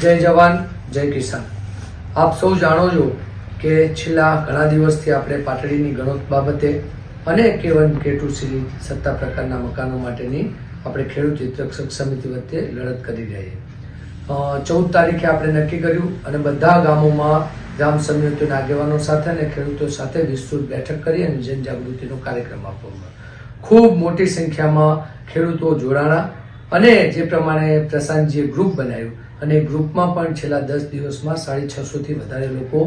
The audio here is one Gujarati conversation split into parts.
જય જવાન જય કિસાન। આપ સૌ જાણો છો કે છેલ્લા ઘણા દિવસથી આપણે પાટડીની ગણોત બાબતે અને K1 K2 સિરીઝ સત્તા પ્રકારના મકાનો માટેની આપણે ખેડૂત હિતરક્ષક સમિતિ વચ્ચે લડત કરી રહ્યા છીએ। 14 તારીખે આપણે નક્કી કર્યું અને બધા ગામોમાં ગ્રામ સમિતિઓના આગેવાનો સાથે અને ખેડૂતો સાથે વિસ્તૃત બેઠક કરી અને જનજાગૃતિનો કાર્યક્રમ આપવામાં ખૂબ મોટી સંખ્યામાં ખેડૂતો જોડાણા અને જે પ્રમાણે પ્રશાંતજીએ ગ્રુપ બનાવ્યું અને ગ્રુપમાં પણ છેલ્લા 10 દિવસમાં 650 થી વધારે લોકો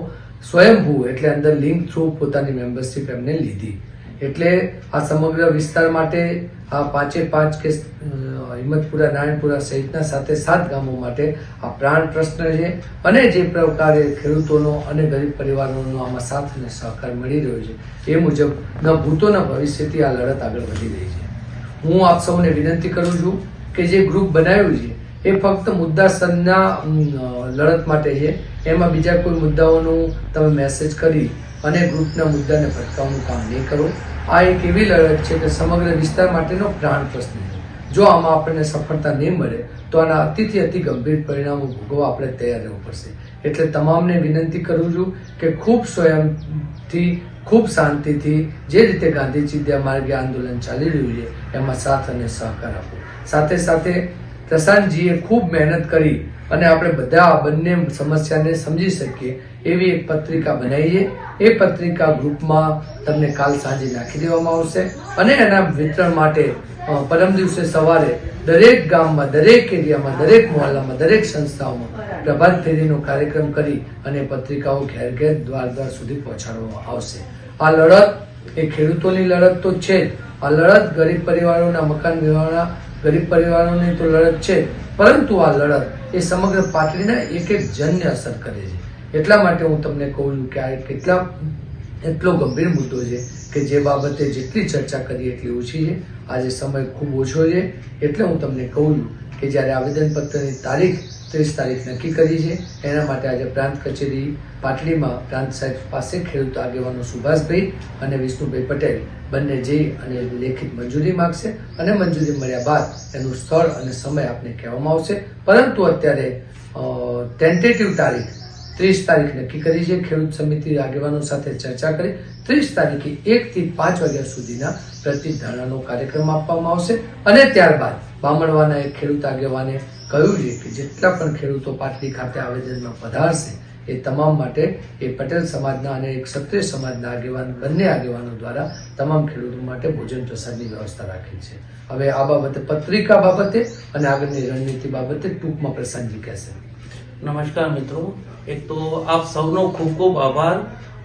સ્વયંભૂ એટલે અંદર લિંક થ્રુ પોતાની મેમ્બરશિપ એમને લીધી। એટલે આ સમગ્ર વિસ્તાર માટે આ 5 કે હિંમતપુરા નારાયણપુરા સહિતના 7 ગામો માટે આ પ્રાણ પ્રશ્ન છે અને જે પ્રકારે ખેડૂતોનો અને ગરીબ પરિવારોનો આમાં સાથ અને સહકાર મળી રહ્યો છે એ મુજબ ન ભૂતો ન ભવિષ્યથી આ લડત આગળ વધી રહી છે। હું આપ સૌને વિનંતી કરું છું કે જે ગ્રુપ બનાવ્યું છે એ ફક્ત મુદ્દાસરના લડત માટે છે। એમાં બીજા કોઈ મુદ્દાઓનું તમે મેસેજ કરી અને ગ્રુપના મુદ્દાને ભટકાવવાનું કામ નહીં કરો। આ એક એવી લડત છે કે સમગ્ર વિસ્તાર માટેનો પ્રાણ પ્રશ્ન છે। જો આમાં આપણને સફળતા નહીં મળે તો આના અતિથી અતિ ગંભીર પરિણામો ભોગવવા આપણે તૈયાર રહેવું પડશે। એટલે તમામને વિનંતી કરું છું કે ખૂબ સ્વયંથી ખૂબ શાંતિથી જે રીતે ગાંધીજી માર્ગે આંદોલન ચાલી રહ્યું છે એમાં સાથ અને સહકાર આપો। સાથે સાથે પ્રશાંતજીએ ખૂબ મહેનત કરી અને આપણે બધા બંને સમસ્યાને સમજી શકીએ એવી એક પત્રિકા બનાવી છે। એ પત્રિકા ગ્રુપમાં તમને કાલ સાંજે નાખી દેવામાં આવશે અને એના વિતરણ માટે પરમ દિવસે સવારે દરેક ગામમાં, દરેક એરિયામાં, દરેક મોહલ્લામાં, દરેક સંસ્થાઓમાં પ્રભાત ફેરીનો કાર્યક્રમ કરી અને પત્રિકાઓ ઘેર ઘેર દ્વાર સુધી પહોંચાડવામાં આવશે। આ લડત એ ખેડૂતોની લડત તો છે જ, આ લડત ગરીબ પરિવારોના મકાન વ્યવહારના ગરીબ પરિવારોની તો લડત છે, પરંતુ આ લડત એ સમગ્ર પાટડીના એક જનને અસર કરે છે। એટલા માટે હું તમને કહું છું કે આ એટલો ગંભીર મુદ્દો છે કે જે બાબતે જેટલી ચર્ચા કરીએ એટલી ઓછી છે। આજે સમય ખૂબ ઓછો છે એટલે હું તમને કહું છું કે જ્યારે આવેદનપત્રની તારીખ 30 તારીખ નક્કી કરી છે એના માટે આજે પ્રાંત કચેરી પાટડીમાં પ્રાંત સાહેબ પાસે ખેડૂત આગેવાનો સુભાષભાઈ અને વિષ્ણુભાઈ પટેલ બંને જઈ અને લેખિત મંજૂરી માગશે અને મંજૂરી મળ્યા બાદ એનું સ્થળ અને સમય આપને કહેવામાં આવશે। પરંતુ અત્યારે ટેન્ટેટિવ તારીખ 30 તારીખ નક્કી કરી છે। ખેડૂત સમિતિ આગેવાનો સાથે ચર્ચા કરી 30 તારીખે 1 થી 5 વાગ્યા સુધીના પ્રતિધારણાનો કાર્યક્રમ આપવામાં આવશે અને ત્યારબાદ બામણવાના એક ખેડૂત આગેવાને કહ્યું છે કે જેટલા પણ ખેડૂતો પાટડી ખાતે આવેદનમાં પધારશે એ તમામ માટે એ પટેલ સમાજના અને એક ક્ષત્રિય સમાજના આગેવાન બંને આગેવાનો દ્વારા તમામ ખેડૂતો માટે ભોજન પ્રસાદની વ્યવસ્થા રાખી છે। હવે આ બાબતે પત્રિકા બાબતે અને આગળની રણનીતિ બાબતે ટૂંકમાં પ્રશાંતજી કહેશે। નમસ્કાર મિત્રો, એક તો આપ સૌનો ખૂબ ખૂબ આભાર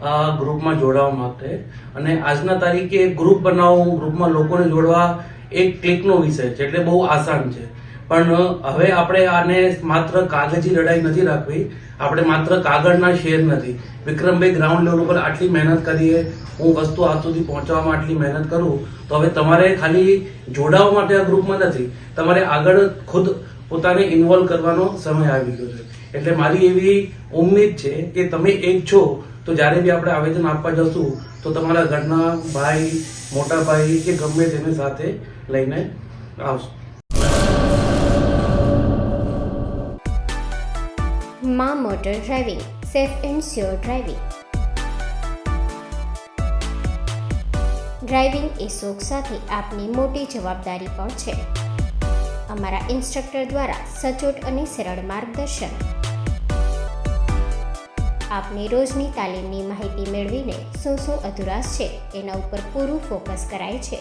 આ ગ્રુપમાં જોડાવા માટે। અને આજના તારીખે ગ્રુપ બનાવવું, ગ્રુપમાં લોકોને જોડવા એક ક્લિકનો વિષય છે એટલે બહુ આસાન છે, પણ હવે આપણે આને માત્ર કાગજી લડાઈ નથી રાખવી, આપણે માત્ર કાગળના શેર નથી। વિક્રમભાઈ ગ્રાઉન્ડ લેવલ ઉપર આટલી મહેનત કરીએ, હું વસ્તુ આ સુધી પહોંચવામાં આટલી મહેનત કરું, તો હવે તમારે ખાલી જોડાવા માટે આ ગ્રુપમાં નથી, તમારે આગળ ખુદ પોતાને ઇન્વોલ્વ કરવાનો સમય આવી ગયો છે। એટલે મારી એવી ઉમ્મીદ છે કે તમે એક છો તો જ્યારે બી આપણે આવેદન આપવા જશું તો તમારા ઘરના ભાઈ, મોટા ભાઈ કે ગમે તેને સાથે લઈને આવશો। માં motor driving, safe and sure driving. Driving એ શોખ સાથે આપની મોટી જવાબદારી પણ છે। અમારા ઇન્સ્ટ્રક્ટર દ્વારા સચોટ અને સરળ માર્ગદર્શન, આપની રોજની તાલીમની માહિતી મેળવીને શું અધુરાશ છે એના ઉપર પૂરું ફોકસ કરાય છે।